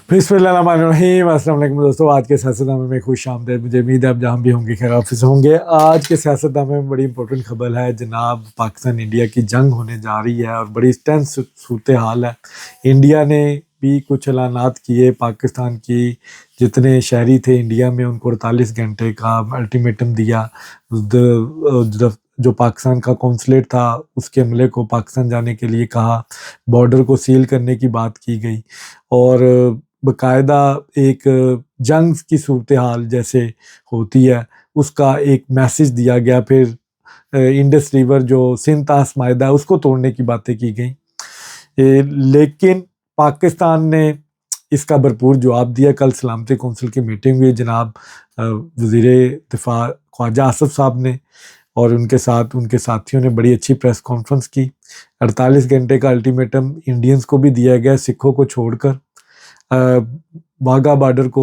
बिस्मिल्लाहिर्रहमानिर्रहीम। अस्सलाम वालेकुम दोस्तों, आज के सियासतनामे में खुश आमदीद। मुझे उम्मीद है आप जहाँ भी होंगे खैर ऑफिस होंगे। आज के सियासतनामे में बड़ी इंपॉर्टेंट खबर है जनाब, पाकिस्तान इंडिया की जंग होने जा रही है और बड़ी टेंस सूरत हाल है। इंडिया ने भी कुछ ऐलानात किए, पाकिस्तान की जितने शहरी थे इंडिया में उनको 48 घंटे का अल्टीमेटम दिया। जो पाकिस्तान का कौंसलेट था उसके अमले को पाकिस्तान जाने के लिए कहा, बॉर्डर को सील करने की बात की गई और बाकायदा एक जंग की सूरत हाल जैसे होती है उसका एक मैसेज दिया गया। फिर इंडस रिवर जो सिंध तास माहिदा है उसको तोड़ने की बातें की गई, लेकिन पाकिस्तान ने इसका भरपूर जवाब दिया। कल सलामती कौंसिल की मीटिंग हुई, जनाब वज़ीर दिफा ख्वाजा आसिफ साहब ने और उनके साथ उनके साथियों ने बड़ी अच्छी प्रेस कॉन्फ्रेंस की। 48 घंटे का अल्टीमेटम इंडियंस को भी दिया गया, सिखों को छोड़कर वाघा बॉर्डर को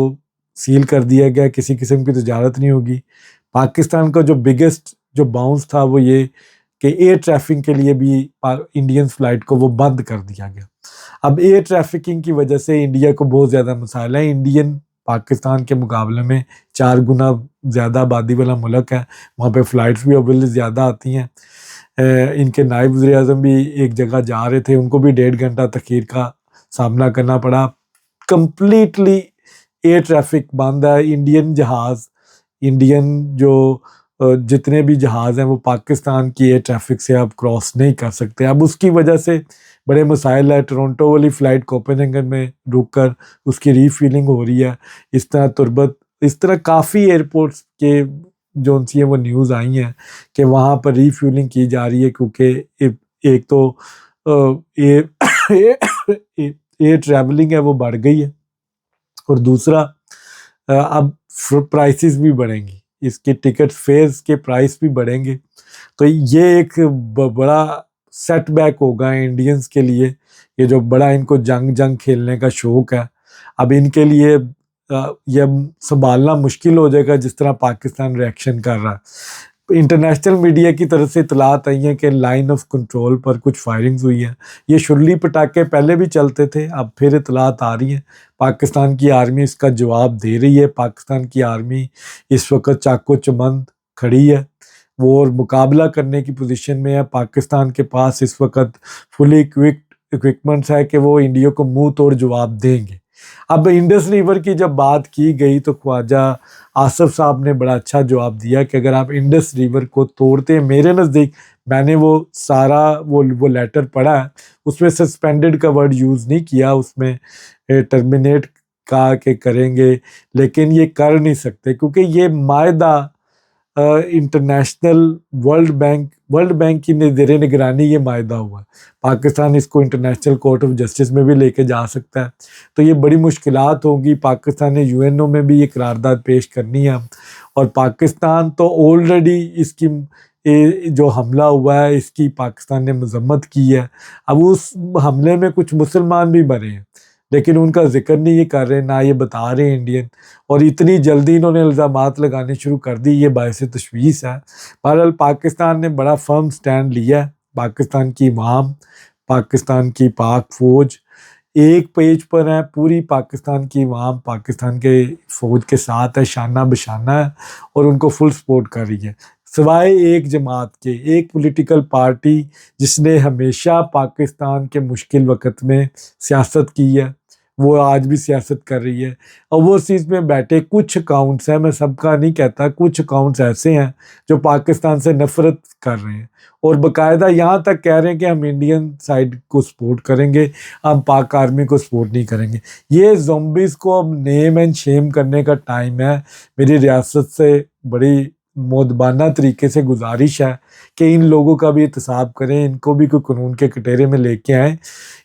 सील कर दिया गया, किसी किस्म की तजारत नहीं होगी। पाकिस्तान का जो बिगेस्ट जो बाउंस था वो ये कि एयर ट्रैफिक के लिए भी इंडियन फ्लाइट को वो बंद कर दिया गया। अब एयर ट्रैफिकिंग की वजह से इंडिया को बहुत ज़्यादा मसाइल है। इंडियन पाकिस्तान के मुकाबले में 4 गुना ज़्यादा आबादी वाला मुल्क है, वहाँ पे फ़्लाइट्स भी अवेलेबल ज़्यादा आती हैं। इनके नायब वज़ीर आज़म भी एक जगह जा रहे थे, उनको भी 1.5 घंटा तख़ीर का सामना करना पड़ा। कंप्लीटली एयर ट्रैफिक बंद है। इंडियन जहाज़, इंडियन जो जितने भी जहाज़ हैं वो पाकिस्तान की एयर ट्रैफिक से अब क्रॉस नहीं कर सकते। अब उसकी वजह से बड़े मसाइल है। टोरंटो वाली फ़्लाइट कोपेनहेगन में रुक कर उसकी रीफिलिंग हो रही है। इस तरह काफ़ी एयरपोर्ट्स के जो उनसी है वो न्यूज़ आई हैं कि वहाँ पर रीफ्यूलिंग की जा रही है, क्योंकि एक तो एयर ट्रैवलिंग है वो बढ़ गई है और दूसरा अब प्राइसेस भी बढ़ेंगी, इसके टिकट फेयर्स के प्राइस भी बढ़ेंगे। तो ये एक बड़ा सेटबैक होगा इंडियंस के लिए। ये जो बड़ा इनको जंग खेलने का शौक है, अब इनके लिए ये संभालना मुश्किल हो जाएगा जिस तरह पाकिस्तान रिएक्शन कर रहा है। इंटरनेशनल मीडिया की तरफ से इतलात आई है कि लाइन ऑफ कंट्रोल पर कुछ फायरिंग्स हुई है। ये शुरली पटाखे पहले भी चलते थे, अब फिर इतलात आ रही है। पाकिस्तान की आर्मी इसका जवाब दे रही है। पाकिस्तान की आर्मी इस वक्त चाको चबंद खड़ी है, वो और मुकाबला करने की पोजीशन में है। पाकिस्तान के पास इस वक्त फुली इक्विपमेंट्स है कि वो इंडिया को मुंह तोड़ जवाब देंगे। अब इंडस रिवर की जब बात की गई तो ख्वाजा आसिफ साहब ने बड़ा अच्छा जवाब दिया कि अगर आप इंडस रिवर को तोड़ते हैं, मेरे नज़दीक, मैंने वो सारा वो लेटर पढ़ा है, उसमें सस्पेंडेड का वर्ड यूज़ नहीं किया, उसमें टर्मिनेट का के करेंगे, लेकिन ये कर नहीं सकते क्योंकि ये मायदा इंटरनेशनल वर्ल्ड बैंक की ज़ेर निगरानी ये मायदा हुआ है। पाकिस्तान इसको इंटरनेशनल कोर्ट ऑफ जस्टिस में भी लेके जा सकता है, तो ये बड़ी मुश्किलात होंगी। पाकिस्तान ने यूएनओ में भी ये करारदाद पेश करनी है और पाकिस्तान तो ऑलरेडी इसकी जो हमला हुआ है इसकी पाकिस्तान ने मजम्मत की है। अब उस हमले में कुछ मुसलमान भी मरे हैं, लेकिन उनका जिक्र नहीं ये कर रहे, ना ये बता रहे इंडियन, और इतनी जल्दी इन्होंने इल्ज़ामात लगाने शुरू कर दी, ये बायस तशवीश है। बहरहाल पाकिस्तान ने बड़ा फर्म स्टैंड लिया है। पाकिस्तान की अवाम, पाकिस्तान की पाक फ़ौज एक पेज पर है, पूरी पाकिस्तान की अवाम पाकिस्तान के फ़ौज के साथ है, शाना बशाना है और उनको फुल सपोर्ट कर रही है। सिवाय एक जमात के, एक पॉलिटिकल पार्टी जिसने हमेशा पाकिस्तान के मुश्किल वक्त में सियासत की है, वो आज भी सियासत कर रही है। ओवरसीज़ में बैठे कुछ अकाउंट्स हैं, मैं सबका नहीं कहता, कुछ अकाउंट्स ऐसे हैं जो पाकिस्तान से नफ़रत कर रहे हैं और बाकायदा यहाँ तक कह रहे हैं कि हम इंडियन साइड को सपोर्ट करेंगे, हम पाक आर्मी को सपोर्ट नहीं करेंगे। ये ज़ॉम्बीज़ को अब नेम एंड शेम करने का टाइम है। मेरी रियासत से बड़ी मोदबाना तरीके से गुजारिश है कि इन लोगों का भी एहतसाब करें, इनको भी कोई कानून के कटहरे में लेके आएँ।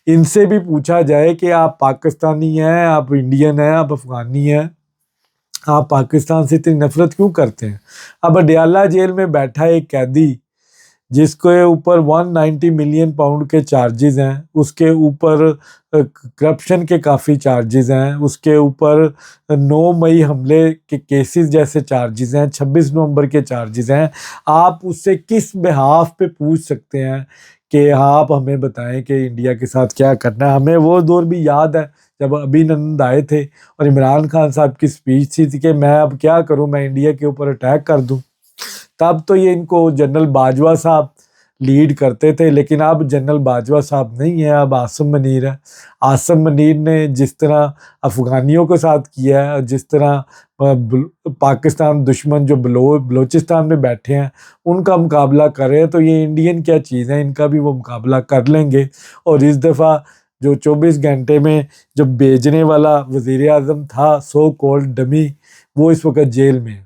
इनसे भी पूछा जाए कि आप पाकिस्तानी हैं, आप इंडियन हैं, आप अफ़गानी हैं, आप पाकिस्तान से इतनी नफ़रत क्यों करते हैं। अब अडयाला जेल में बैठा एक कैदी जिसके ऊपर 190 मिलियन पाउंड के चार्जेस हैं, उसके ऊपर करप्शन के काफ़ी चार्जेस हैं, उसके ऊपर 9 मई हमले के केसेस जैसे चार्जेस हैं, 26 नवंबर के चार्जेस हैं। आप उससे किस बिहाफ पे पूछ सकते हैं कि आप हमें बताएं कि इंडिया के साथ क्या करना है। हमें वो दौर भी याद है جب ابھینندن آئے تھے اور عمران خان صاحب کی اسپیچ تھی کہ میں اب کیا کروں، میں انڈیا کے اوپر اٹیک کر دوں، تب تو یہ ان کو جنرل باجوہ صاحب لیڈ کرتے تھے، لیکن اب جنرل باجوہ صاحب نہیں ہے، اب عاصم منیر ہے۔ عاصم منیر نے جس طرح افغانیوں کے ساتھ کیا ہے، جس طرح پاکستان دشمن جو بلوچستان میں بیٹھے ہیں ان کا مقابلہ کر رہے ہیں، تو یہ انڈین کیا چیز ہے، ان کا بھی وہ مقابلہ کر لیں گے۔ اور اس دفعہ جو 24 گھنٹے میں جو بھیجنے والا وزیر اعظم تھا سو کولڈ ڈمی، وہ اس وقت جیل میں ہے۔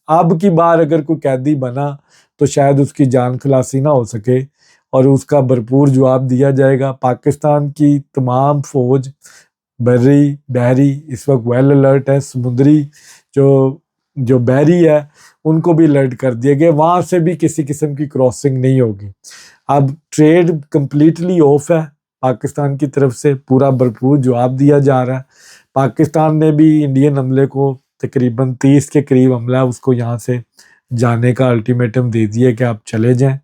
اب کی بار اگر کوئی قیدی بنا تو شاید اس کی جان خلاصی نہ ہو سکے، اور اس کا بھرپور جواب دیا جائے گا۔ پاکستان کی تمام فوج بری بحری اس وقت ویل الرٹ ہے، سمندری جو بحری ہے ان کو بھی الرٹ کر دیا گیا، وہاں سے بھی کسی قسم کی کراسنگ نہیں ہوگی۔ اب ٹریڈ کمپلیٹلی آف ہے پاکستان کی طرف سے، پورا بھرپور جواب دیا جا رہا ہے۔ پاکستان نے بھی انڈین عملے کو تقریباً 30 کے قریب عملہ اس کو یہاں سے جانے کا الٹیمیٹم دے دیا کہ آپ چلے جائیں۔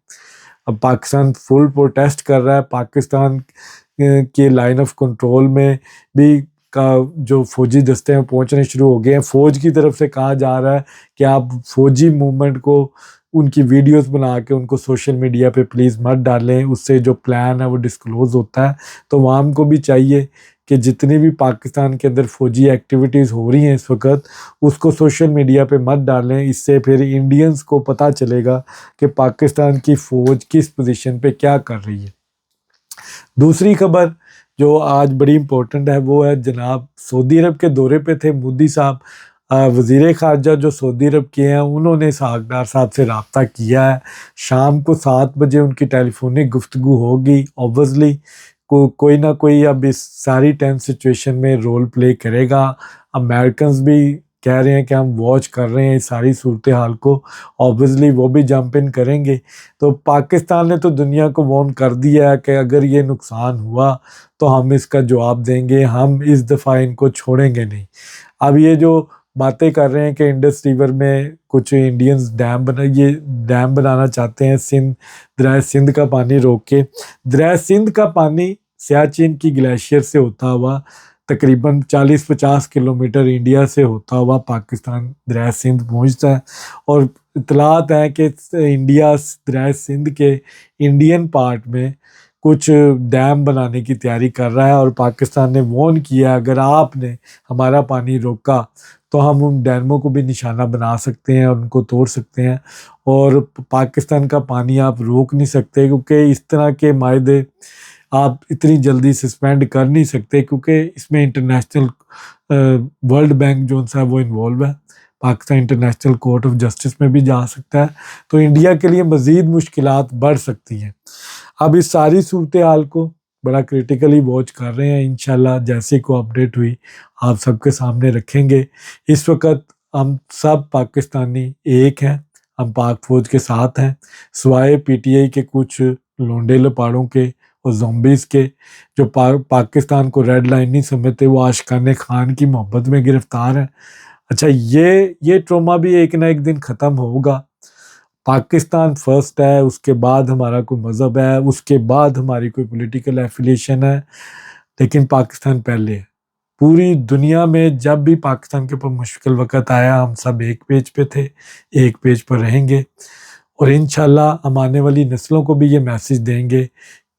اب پاکستان فل پروٹیسٹ کر رہا ہے، پاکستان کے لائن آف کنٹرول میں بھی جو فوجی دستے ہیں پہنچنے شروع ہو گئے ہیں۔ فوج کی طرف سے کہا جا رہا ہے کہ آپ فوجی موومنٹ کو ان کی ویڈیوز بنا کے ان کو سوشل میڈیا پہ پلیز مت ڈالیں، اس سے جو پلان ہے وہ ڈسکلوز ہوتا ہے۔ تو عوام کو بھی چاہیے کہ جتنی بھی پاکستان کے اندر فوجی ایکٹیویٹیز ہو رہی ہیں اس وقت، اس کو سوشل میڈیا پہ مت ڈالیں، اس سے پھر انڈینز کو پتہ چلے گا کہ پاکستان کی فوج کس پوزیشن پہ کیا کر رہی ہے۔ دوسری خبر جو آج بڑی امپورٹنٹ ہے وہ ہے جناب سعودی عرب کے دورے پہ تھے مودی صاحب، وزیر خارجہ جو سعودی عرب کے ہیں انہوں نے اسحاق ڈار صاحب سے رابطہ کیا ہے۔ شام کو 7 بجے ان کی ٹیلی فونک گفتگو ہوگی۔ اوبویسلی کوئی نہ کوئی اب اس ساری ٹینس سچویشن میں رول پلے کرے گا۔ امریکنز بھی کہہ رہے ہیں کہ ہم واچ کر رہے ہیں اس ساری صورتحال کو، اوبویسلی وہ بھی جمپ ان کریں گے۔ تو پاکستان نے تو دنیا کو وارن کر دیا ہے کہ اگر یہ نقصان ہوا تو ہم اس کا جواب دیں گے، ہم اس دفعہ ان کو چھوڑیں گے نہیں۔ اب یہ جو باتیں کر رہے ہیں کہ انڈس ریور میں کچھ انڈینز ڈیم بنانا چاہتے ہیں، دریا سندھ کا پانی روک کے، دریا سندھ کا پانی سیاچن کی گلیشیئر سے ہوتا ہوا تقریباً 40-50 کلومیٹر انڈیا سے ہوتا ہوا پاکستان دریا سندھ پہنچتا ہے، اور اطلاعات ہیں کہ انڈیا دریا سندھ کے انڈین پارٹ میں کچھ ڈیم بنانے کی تیاری کر رہا ہے، اور پاکستان نے وارن کیا اگر آپ نے ہمارا پانی روکا تو ہم ان ڈیموں کو بھی نشانہ بنا سکتے ہیں اور ان کو توڑ سکتے ہیں، اور پاکستان کا پانی آپ روک نہیں سکتے، کیونکہ اس طرح کے معاہدے آپ اتنی جلدی سسپینڈ کر نہیں سکتے، کیونکہ اس میں انٹرنیشنل ورلڈ بینک جو ہے وہ انوالو ہے، Pakistan international court of justice میں بھی جا سکتا ہے، تو انڈیا کے لیے مزید مشکلات بڑھ سکتی ہیں۔ اب اس ساری صورتحال کو بڑا کریٹیکلی واچ کر رہے ہیں، انشاءاللہ جیسے کو اپڈیٹ ہوئی آپ سب کے سامنے رکھیں گے۔ اس وقت ہم سب پاکستانی ایک ہیں، ہم پاک فوج کے ساتھ ہیں، سوائے پی ٹی آئی کے کچھ لونڈے لپاڑوں کے اور زومبیز کے جو پاکستان کو ریڈ لائن نہیں سمجھتے، وہ عاشقان خان کی محبت میں گرفتار ہیں۔ اچھا، یہ ٹروما بھی ایک نہ ایک دن ختم ہوگا۔ پاکستان فرسٹ ہے، اس کے بعد ہمارا کوئی مذہب ہے، اس کے بعد ہماری کوئی پولیٹیکل ایفیلیشن ہے، لیکن پاکستان پہلے ہے۔ پوری دنیا میں جب بھی پاکستان کے اوپر مشکل وقت آیا ہم سب ایک پیج پہ تھے، ایک پیج پر رہیں گے، اور انشاءاللہ ہم آنے والی نسلوں کو بھی یہ میسج دیں گے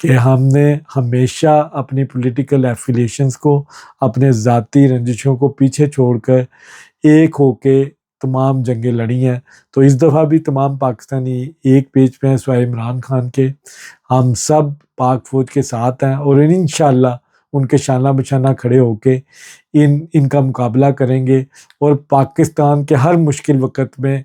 کہ ہم نے ہمیشہ اپنی پولیٹیکل ایفیلیشنز کو، اپنے ذاتی رنجشوں کو پیچھے چھوڑ کر ایک ہو کے تمام جنگیں لڑی ہیں۔ تو اس دفعہ بھی تمام پاکستانی ایک پیج پہ ہیں سوائے عمران خان کے، ہم سب پاک فوج کے ساتھ ہیں، اور انشاءاللہ ان کے شانہ بشانہ کھڑے ہو کے ان کا مقابلہ کریں گے، اور پاکستان کے ہر مشکل وقت میں